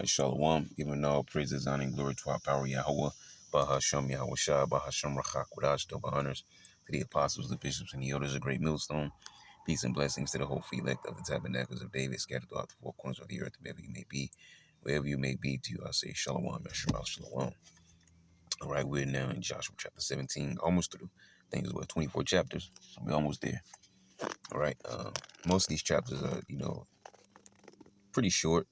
Shalom, giving all praises, honor, and glory to our power, Yahweh, Bahasham Yahweh Shah, Bahasham Rachak, Wadash, double honors to the apostles, the bishops, and the elders, a great millstone. Peace and blessings to the whole elect of the tabernacles of David, scattered throughout the four corners of the earth, wherever you may be, to you I say Shalom, Yeshua, Shalom. All right, we're now in Joshua chapter 17, almost through. I think it's 24 chapters, so we're almost there. All right, most of these chapters are, pretty short,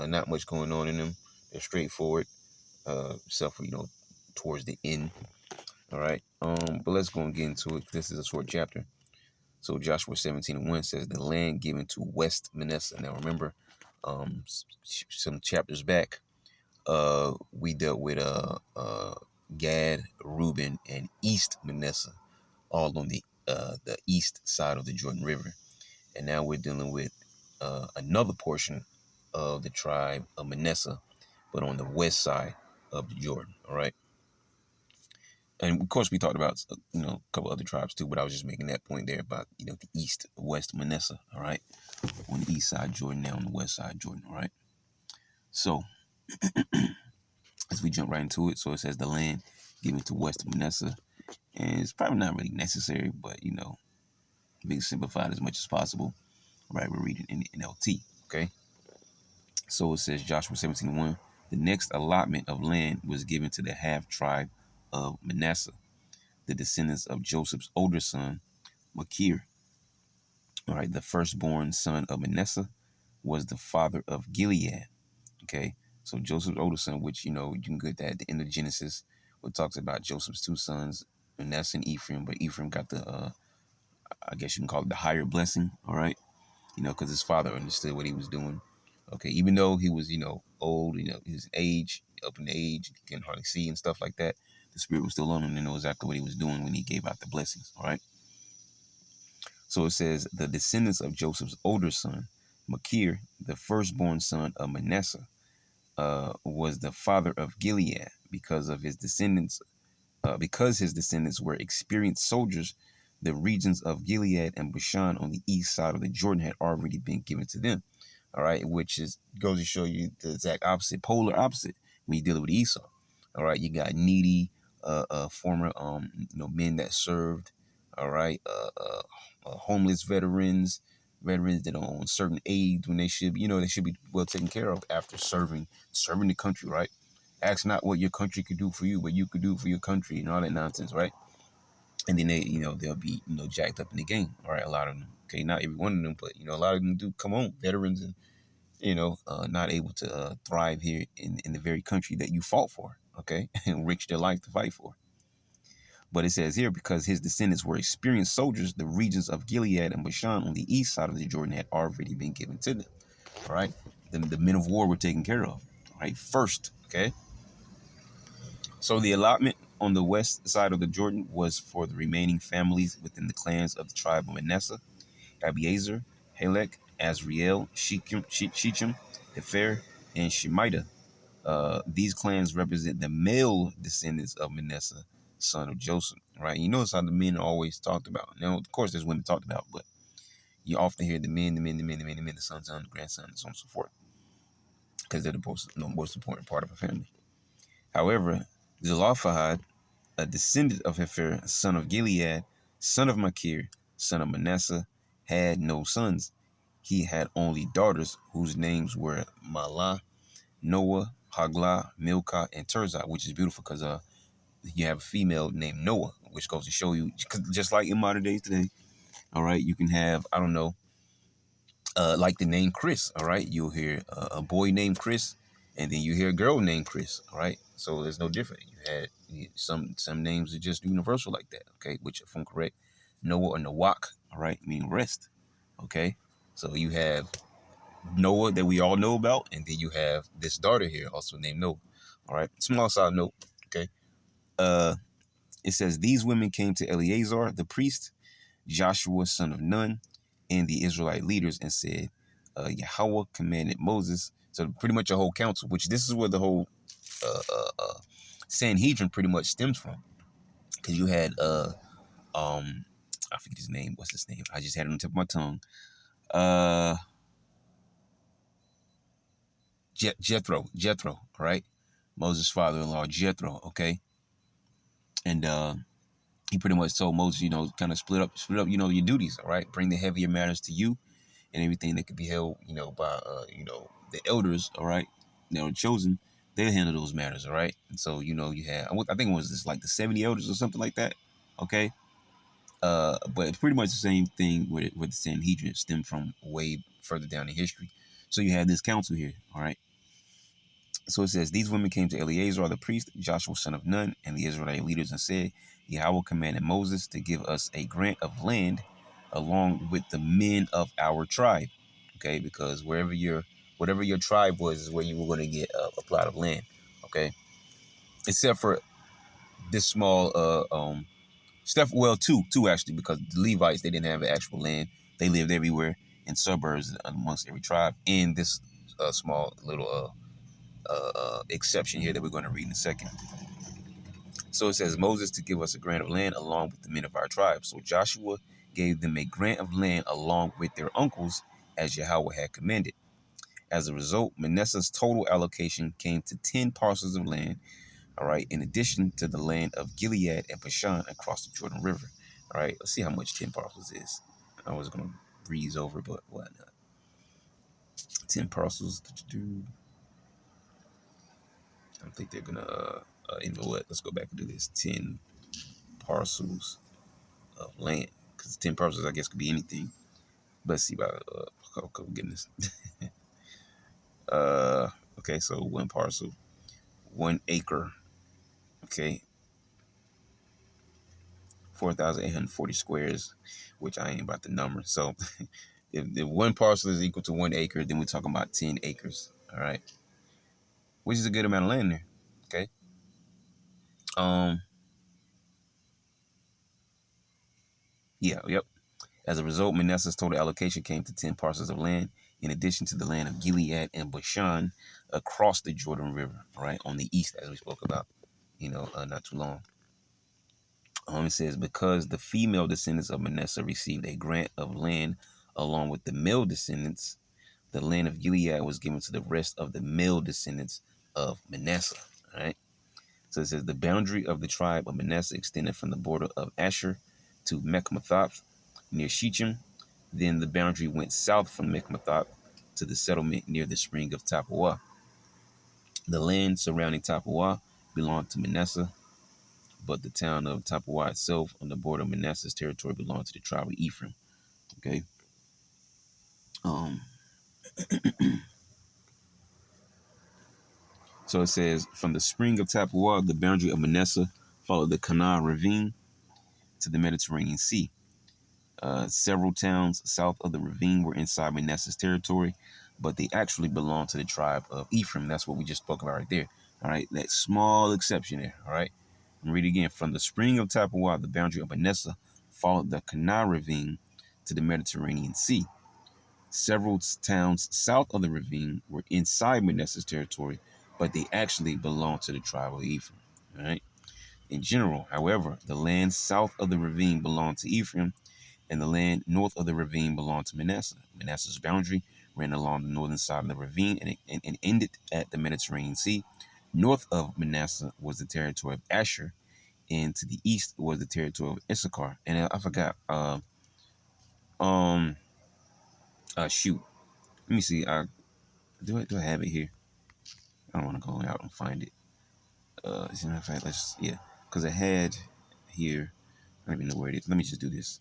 not much going on in them. They're straightforward. Except for towards the end. All right. But let's go and get into it. This is a short chapter. So Joshua 17:1 says the land given to West Manasseh. Now remember, some chapters back, we dealt with Gad, Reuben, and East Manasseh, all on the east side of the Jordan River. And now we're dealing with another portion of the tribe of Manasseh, but on the west side of the Jordan. All right. And of course, we talked about a couple other tribes too, but I was just making that point there about the east, west Manasseh. All right, on the east side Jordan, now on the west side Jordan. All right. So as we jump right into it, so it says the land given to west Manasseh, and it's probably not really necessary, but being simplified as much as possible. Right, we're reading in the NLT. Okay. So it says Joshua 17:1. The next allotment of land was given to the half tribe of Manasseh, the descendants of Joseph's older son, Machir. All right, the firstborn son of Manasseh was the father of Gilead. Okay, so Joseph's older son, which you can get that at the end of Genesis, where it talks about Joseph's two sons, Manasseh and Ephraim, but Ephraim got the, I guess you can call it the higher blessing. All right, because his father understood what he was doing. Okay, even though he was, old, his age, up in age, he couldn't hardly see and stuff like that, the spirit was still on him to know exactly what he was doing when he gave out the blessings. All right. So it says, the descendants of Joseph's older son, Machir, the firstborn son of Manasseh, was the father of Gilead because his descendants were experienced soldiers. The regions of Gilead and Bashan on the east side of the Jordan had already been given to them. All right, which goes to show you the exact opposite, polar opposite when you deal with Esau. All right, you got needy, former, men that served. All right, homeless veterans that are on certain age when they should, they should be well taken care of after serving the country. Right, ask not what your country could do for you, but you could do for your country and all that nonsense. Right, and then they'll be jacked up in the game. All right, a lot of them. Okay, not every one of them, but a lot of them do. Come on, veterans and not able to thrive here in the very country that you fought for, okay, and risked your life to fight for. But it says here, because his descendants were experienced soldiers, the regions of Gilead and Bashan on the east side of the Jordan had already been given to them. All right, the men of war were taken care of. All right, first, okay. So the allotment on the west side of the Jordan was for the remaining families within the clans of the tribe of Manasseh: Abiezer, Helek, Azriel, Shechem, Hefer, and Shemida. These clans represent the male descendants of Manasseh, son of Joseph. Right? You notice how the men are always talked about. Now, of course, there's women talked about, but you often hear the men, the sons, the grandson, and so on and so forth, because they're the most important part of a family. However, Zelophehad, a descendant of Hefer, son of Gilead, son of Machir, son of Manasseh, had no sons. He had only daughters whose names were Mahlah, Noah, Haglah, Milcah, and Tirzah, which is beautiful because you have a female named Noah, which goes to show you, just like in modern days today, all right, you can have, I don't know, like the name Chris, all right, you'll hear a boy named Chris, and then you hear a girl named Chris, all right, so there's no different. Some names are just universal like that, okay, which if I'm correct, Noah or Nawak, all right, mean rest, okay, so you have Noah that we all know about, and then you have this daughter here also named Noah. All right, small side note. Okay, it says these women came to Eleazar the priest, Joshua son of Nun, and the Israelite leaders, and said, Yahweh commanded Moses. So pretty much a whole council, which this is where the whole Sanhedrin pretty much stems from, because you had I forget his name. What's his name? I just had it on the tip of my tongue. Jethro, all right? Moses' father-in-law, Jethro, okay? And he pretty much told Moses, kind of split up, your duties, all right? Bring the heavier matters to you, and everything that could be held, by, the elders, all right? They were chosen. They'll handle those matters, all right? And so, you had, I think it was just like the 70 elders or something like that, okay? But it's pretty much the same thing with the Sanhedrin. It stemmed from way further down in history. So you had this council here, all right? So it says, these women came to Eleazar the priest, Joshua son of Nun, and the Israelite leaders and said, Yahweh commanded Moses to give us a grant of land along with the men of our tribe. Okay, because whatever your tribe was is where you were going to get a plot of land. Okay, except for this small stuff. Well, two actually, because the Levites, they didn't have the actual land. They lived everywhere in suburbs amongst every tribe. And this small little exception here that we're going to read in a second. So it says, Moses to give us a grant of land along with the men of our tribe. So Joshua gave them a grant of land along with their uncles, as Yahweh had commanded. As a result, Manasseh's total allocation came to 10 parcels of land, all right, in addition to the land of Gilead and Bashan across the Jordan River. All right, let's see how much 10 parcels is. I was going to breeze over, but why not? 10 parcels. I don't think they're going to, you know what? Let's go back and do this. 10 parcels of land, because 10 parcels, I guess, could be anything. Let's see about, oh goodness. Okay, so 1 parcel, 1 acre, okay, 4,840 squares, which I ain't about the number. So if 1 parcel is equal to 1 acre, then we're talking about 10 acres, all right, which is a good amount of land there, okay. Um, yeah, yep. As a result, Manasseh's total allocation came to 10 parcels of land, in addition to the land of Gilead and Bashan across the Jordan River, right, on the east, as we spoke about, not too long. It says, because the female descendants of Manasseh received a grant of land along with the male descendants, the land of Gilead was given to the rest of the male descendants of Manasseh. All right. So it says, the boundary of the tribe of Manasseh extended from the border of Asher to Mechmethath near Shechem. Then the boundary went south from Mechmethath to the settlement near the spring of Tappuah. The land surrounding Tappuah belonged to Manasseh, but the town of Tappuah itself on the border of Manasseh's territory belonged to the tribe of Ephraim. Okay. Um, so it says, from the spring of Tappuah, the boundary of Manasseh followed the Kanah ravine to the Mediterranean Sea. Several towns south of the ravine were inside Manasseh's territory, but they actually belonged to the tribe of Ephraim. That's what we just spoke about right there. All right, that small exception there. All right, and read again. From the spring of Tappuah, the boundary of Manasseh followed the Kanah ravine to the Mediterranean Sea. Several towns south of the ravine were inside Manasseh's territory, but they actually belonged to the tribe of Ephraim. All right. In general, however, the land south of the ravine belonged to Ephraim, and the land north of the ravine belonged to Manasseh. Manasseh's boundary ran along the northern side of the ravine and ended at the Mediterranean Sea. North of Manasseh was the territory of Asher, and to the east was the territory of Issachar. And I forgot. Shoot. Let me see. Do I have it here? I don't want to go out and find it. As a matter of fact, because I had here. I don't even know where it is. Let me just do this.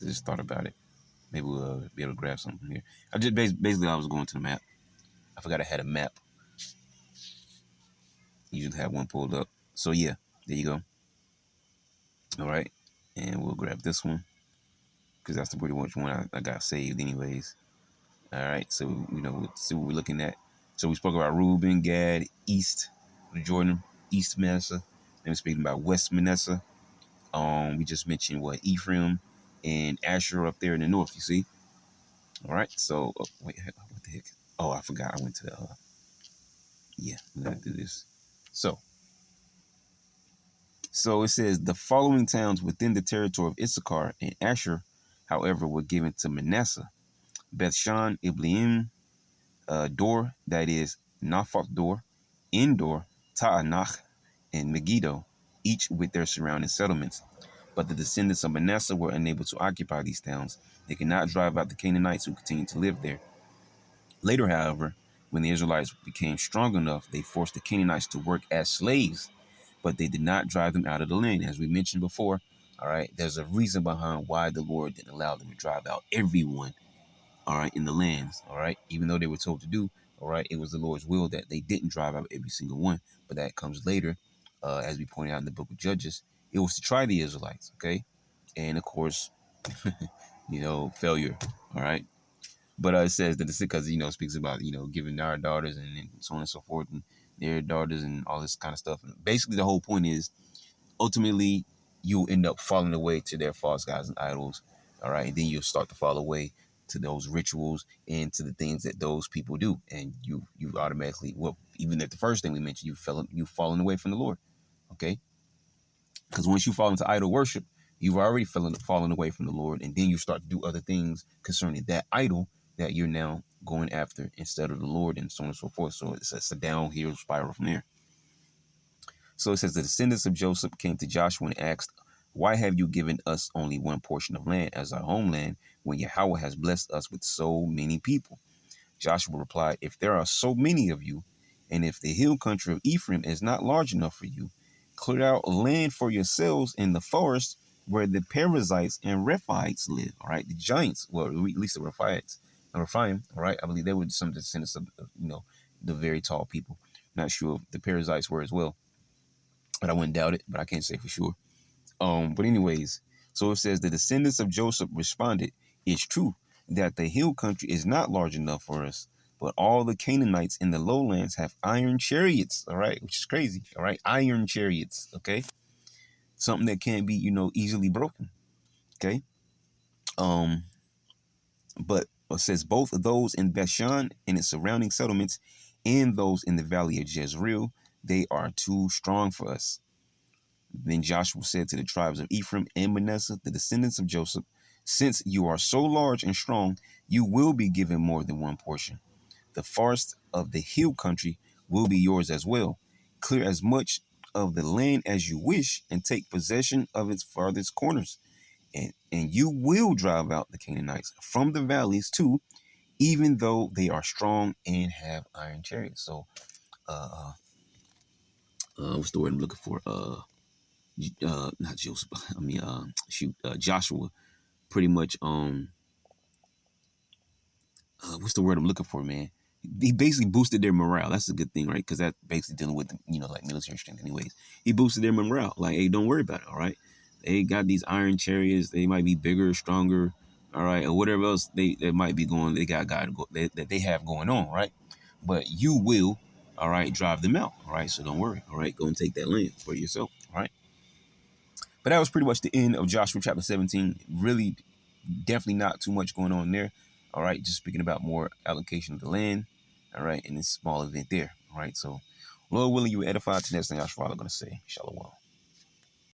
I just thought about it. Maybe we'll be able to grab something here. I just basically I was going to the map. I forgot I had a map. Usually have one pulled up. So yeah, there you go. All right, and we'll grab this one because that's the pretty much one I got saved anyways. All right, so we'll see what we're looking at. So we spoke about Reuben, Gad, East Jordan, East Manasseh. Then we're speaking about West Manasseh. We just mentioned what Ephraim and Asher up there in the north. You see. All right. So wait, what the heck? Oh, I forgot. I went to the. Yeah, we gotta do this. So it says the following towns within the territory of Issachar and Asher, however, were given to Manasseh: Bethshan, Ibleam, Dor, that is Naphath Dor, Endor, Ta'anach, and Megiddo, each with their surrounding settlements. But the descendants of Manasseh were unable to occupy these towns. They could not drive out the Canaanites who continued to live there. Later, however, when the Israelites became strong enough, they forced the Canaanites to work as slaves, but they did not drive them out of the land. As we mentioned before, all right, there's a reason behind why the Lord didn't allow them to drive out everyone, all right, in the lands, all right, even though they were told to do, all right, it was the Lord's will that they didn't drive out every single one, but that comes later, as we pointed out in the book of Judges. It was to try the Israelites, okay, and of course, failure, all right. But it says that it's because speaks about giving our daughters and so on and so forth and their daughters and all this kind of stuff. And basically, the whole point is ultimately you'll end up falling away to their false gods and idols. All right, and then you'll start to fall away to those rituals and to the things that those people do, and you automatically, well, even at the first thing we mentioned, you've fallen away from the Lord. Okay, because once you fall into idol worship, you've already fallen away from the Lord, and then you start to do other things concerning that idol that you're now going after instead of the Lord, and so on and so forth. So it's a downhill spiral from there. So it says the descendants of Joseph came to Joshua and asked, "Why have you given us only one portion of land as our homeland when Yahweh has blessed us with so many people?" Joshua replied, "If there are so many of you, and if the hill country of Ephraim is not large enough for you, clear out land for yourselves in the forest where the Perizzites and Rephaites live." All right, the giants, well, at least the Rephaites, and Rephaim, all right, I believe they were some descendants of, the very tall people. Not sure if the Perizzites were as well, but I wouldn't doubt it, but I can't say for sure. But anyways, so it says the descendants of Joseph responded, "It's true that the hill country is not large enough for us, but all the Canaanites in the lowlands have iron chariots," all right, which is crazy, all right, iron chariots, okay, something that can't be, easily broken, okay. Um, but it says both of those in Bashan and its surrounding settlements and those in the valley of Jezreel, they are too strong for us. Then Joshua said to the tribes of Ephraim and Manasseh, the descendants of Joseph, "Since you are so large and strong, you will be given more than one portion. The forest of the hill country will be yours as well. Clear as much of the land as you wish and take possession of its farthest corners. And you will drive out the Canaanites from the valleys too, even though they are strong and have iron chariots." So, what's the word I'm looking for? Not Joseph. I mean, Joshua pretty much what's the word I'm looking for, man? He basically boosted their morale. That's a good thing, right? Because that's basically dealing with like military strength, anyways. He boosted their morale. Like, hey, don't worry about it. All right, they got these iron chariots. They might be bigger, stronger, all right, or whatever else they might be going. They got guy to go that they have going on, right? But you will, all right, drive them out. All right, so don't worry. All right, go and take that land for yourself. All right. But that was pretty much the end of Joshua chapter 17. Really, definitely not too much going on there. All right, just speaking about more allocation of the land. All right, and this small event there. All right, so Lord willing, you were edified. To next thing Yahshua going to say, Shalom.